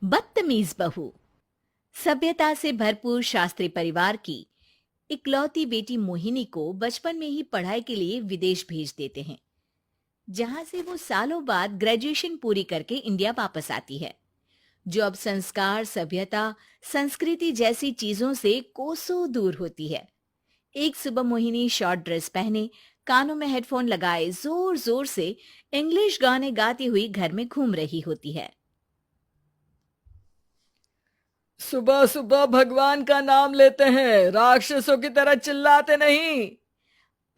बदतमीज बहू। सभ्यता से भरपूर शास्त्री परिवार की इकलौती बेटी मोहिनी को बचपन में ही पढ़ाई के लिए विदेश भेज देते हैं, जहां से वो सालों बाद ग्रेजुएशन पूरी करके इंडिया वापस आती है, जो अब संस्कार, सभ्यता, संस्कृति जैसी चीजों से कोसों दूर होती है। एक सुबह मोहिनी शॉर्ट ड्रेस पहने, कानों में हेडफोन लगाए जोर जोर से इंग्लिश गाने गाती हुई घर में घूम रही होती है। सुबह सुबह भगवान का नाम लेते हैं, राक्षसों की तरह चिल्लाते नहीं।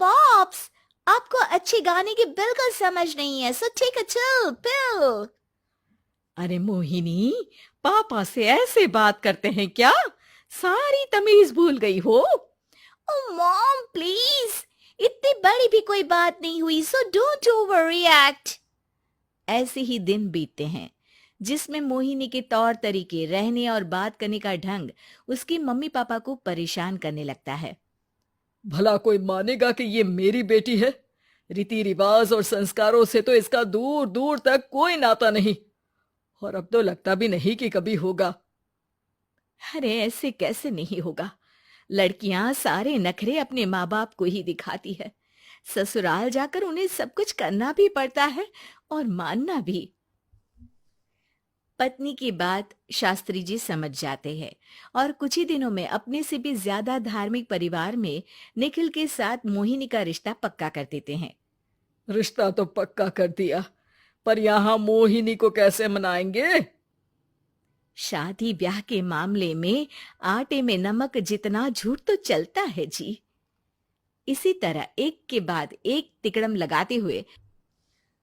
पॉप्स, आपको अच्छे गाने की बिल्कुल समझ नहीं है, so take a chill pill. अरे मोहिनी, पापा से ऐसे बात करते हैं क्या? सारी तमीज भूल गई हो। ओह मॉम प्लीज, इतनी बड़ी भी कोई बात नहीं हुई, सो डोंट ओवर रिएक्ट। ऐसे ही दिन बीतते हैं, जिसमें मोहिनी के तौर तरीके, रहने और बात करने का ढंग उसके मम्मी पापा को परेशान करने लगता है। भला कोई मानेगा कि ये मेरी बेटी है? रीति रिवाज और संस्कारों से तो इसका दूर दूर तक कोई नाता नहीं, और अब तो लगता भी नहीं कि कभी होगा। अरे ऐसे कैसे नहीं होगा? लड़कियां सारे नखरे अपने माँ बाप को ही दिखाती है। ससुराल जाकर उन्हें सब कुछ करना भी पड़ता है और मानना भी। पत्नी की बात शास्त्री जी समझ जाते हैं और कुछ ही दिनों में अपने से भी ज्यादा धार्मिक परिवार में निखिल के साथ मोहिनी का रिश्ता पक्का कर देते हैं। रिश्ता तो पक्का कर दिया, पर यहाँ मोहिनी को कैसे मनाएंगे? शादी ब्याह के मामले में आटे में नमक जितना झूठ तो चलता है जी। इसी तरह एक के बाद एक तिकड़म लगाते हुए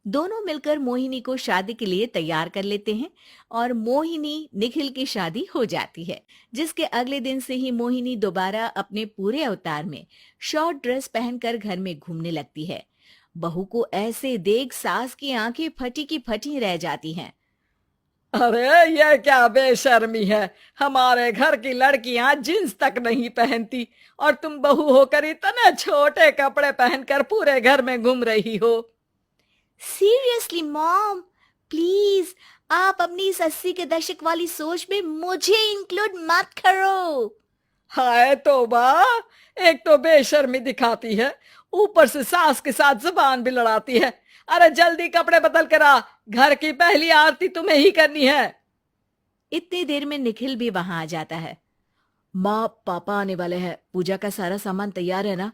दोनों मिलकर मोहिनी को शादी के लिए तैयार कर लेते हैं और मोहिनी निखिल की शादी हो जाती है, जिसके अगले दिन से ही मोहिनी दोबारा अपने पूरे अवतार में शॉर्ट ड्रेस पहनकर घर में घूमने लगती है। बहू को ऐसे देख सास की आंखें फटी की फटी रह जाती हैं। अरे ये क्या बेशर्मी है, हमारे घर की लड़कियां जींस तक नहीं पहनती और तुम बहू होकर इतने छोटे कपड़े पहनकर पूरे घर में घूम रही हो। सीरियसली मॉम, प्लीज आप अपनी इस 80 के दशक वाली सोच में मुझे इंक्लूड मत करो। हाय तौबा, एक तो बेशर्मी दिखाती है, ऊपर से सास के साथ जुबान भी लड़ाती है। अरे जल्दी कपड़े बदल कर आ, घर की पहली आरती तुम्हें ही करनी है। इतनी देर में निखिल भी वहां आ जाता है। माँ पापा आने वाले हैं, पूजा का सारा सामान तैयार है ना?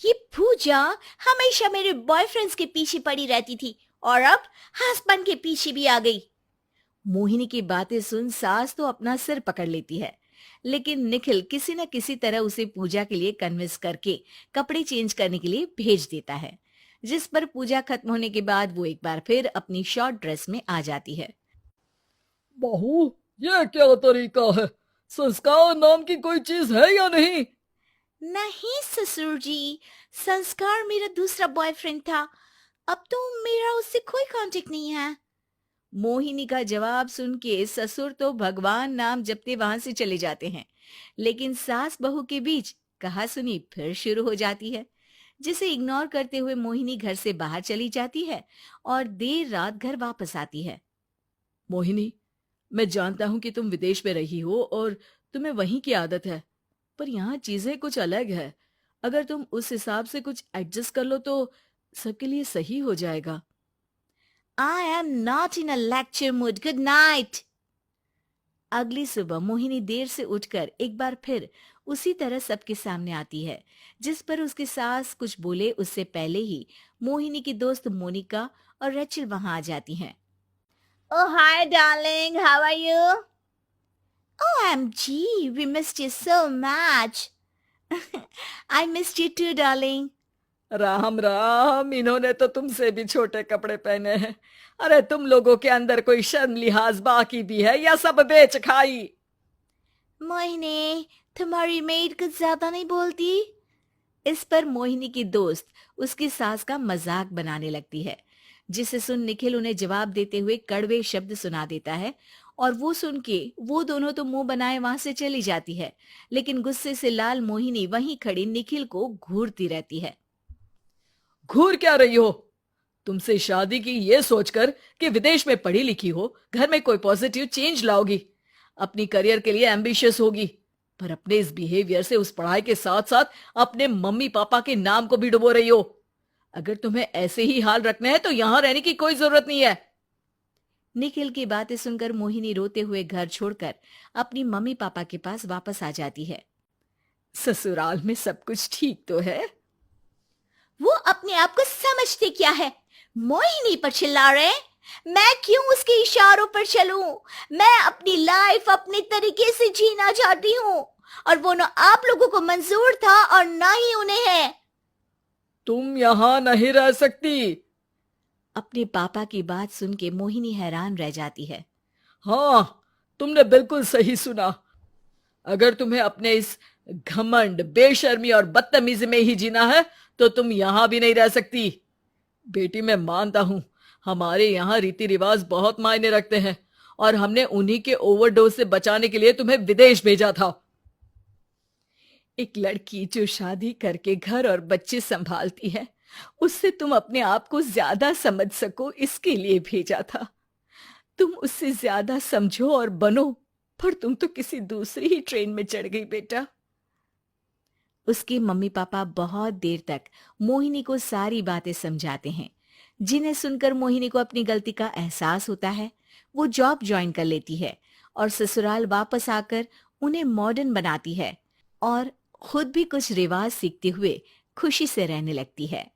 ये पूजा हमेशा मेरे बॉयफ्रेंड्स के पीछे पड़ी रहती थी और अब हस्बैंड के पीछे भी आ गई। मोहिनी की बातें सुन सास तो अपना सिर पकड़ लेती है, लेकिन निखिल किसी न किसी तरह उसे पूजा के लिए कन्विंस करके कपड़े चेंज करने के लिए भेज देता है, जिस पर पूजा खत्म होने के बाद वो एक बार फिर अपनी शॉर्ट ड्रेस में आ जाती है। बहू, ये क्या तरीका है? संस्कार नाम की कोई चीज है या नहीं? नहीं ससुर जी, संस्कार मेरा दूसरा बॉयफ्रेंड था, अब तो मेरा उससे कोई कांटेक्ट नहीं है। मोहिनी का जवाब सुन के ससुर तो भगवान नाम जपते वहां से चले जाते हैं, लेकिन सास बहू के बीच कहासुनी फिर शुरू हो जाती है, जिसे इग्नोर करते हुए मोहिनी घर से बाहर चली जाती है और देर रात घर वापस आती है। मोहिनी, मैं जानता हूं कि तुम विदेश में रही हो और तुम्हें वहीं की आदत है, पर यहाँ चीजें कुछ अलग है। अगर तुम उस हिसाब से कुछ एडजस्ट कर लो तो सबके लिए सही हो जाएगा। I am not in a lecture mood. Good night. अगली सुबह मोहिनी देर से उठकर एक बार फिर उसी तरह सबके सामने आती है, जिस पर उसकी सास कुछ बोले उससे पहले ही मोहिनी की दोस्त मोनिका और रेचल वहां आ जाती हैं। Oh, hi, darling. How are you? OMG, we missed you so much. I missed you too, darling. Ram Ram, इन्होंने तो तुमसे भी छोटे कपड़े पहने हैं। अरे तुम लोगों के अंदर कोई शर्म लिहाज बाकी भी है या सब बेच खाई? मोहिनी, तुम्हारी मेड कुछ ज्यादा नहीं बोलती? इस पर मोहिनी की दोस्त उसकी सास का मजाक बनाने लगती है, जिसे सुन निखिल उन्हें जवाब देते हुए कड़वे शब्द सुना देता है और वो सुन के वो दोनों तो मुंह बनाए वहां से चली जाती है, लेकिन गुस्से से लाल मोहिनी वहीं खड़ी निखिल को घूरती रहती है। घूर क्या रही हो? तुमसे शादी की ये सोचकर कि विदेश में पढ़ी लिखी हो, घर में कोई पॉजिटिव चेंज लाओगी, अपनी करियर के लिए एम्बिशियस होगी, पर अपने इस बिहेवियर से उस पढ़ाई के साथ साथ अपने मम्मी पापा के नाम को भी डुबो रही हो। अगर तुम्हें ऐसे ही हाल रखना है तो यहां रहने की कोई जरूरत नहीं है। निखिल की बातें सुनकर मोहिनी रोते हुए घर छोड़कर अपनी मम्मी पापा के पास वापस आ जाती है। ससुराल में सब कुछ ठीक तो है? वो अपने आप को समझते क्या है? मोहिनी पर चिल्ला रहे हैं। मैं क्यों उसके इशारों पर चलूं? मैं अपनी लाइफ अपने तरीके से जीना चाहती हूँ और वो ना आप लोगों को मंजूर था और ना ही उन्हें है। तुम यहां नहीं रह सकती। अपने पापा की बात सुन के मोहिनी हैरान रह जाती है। हाँ, तुमने बिल्कुल सही सुना। अगर तुम्हें अपने इस घमंड, बेशर्मी और बदतमीजी में ही जीना है तो तुम यहां भी नहीं रह सकती। बेटी, मैं मानता हूं हमारे यहाँ रीति रिवाज बहुत मायने रखते हैं और हमने उन्हीं के ओवरडोज से बचाने के लिए तुम्हें विदेश भेजा था। एक लड़की जो शादी करके घर और बच्चे संभालती है, उससे तुम अपने आप को ज्यादा समझ सको इसके लिए भेजा था। तुम उससे ज्यादा समझो और बनो, पर तुम तो किसी दूसरी ही ट्रेन में चढ़ गई बेटा। उसके मम्मी पापा बहुत देर तक मोहिनी को सारी बातें समझाते हैं, जिन्हें सुनकर मोहिनी को अपनी गलती का एहसास होता है। वो जॉब ज्वाइन कर लेती है और ससुराल वापस आकर उन्हें मॉडर्न बनाती है और खुद भी कुछ रिवाज सीखते हुए खुशी से रहने लगती है।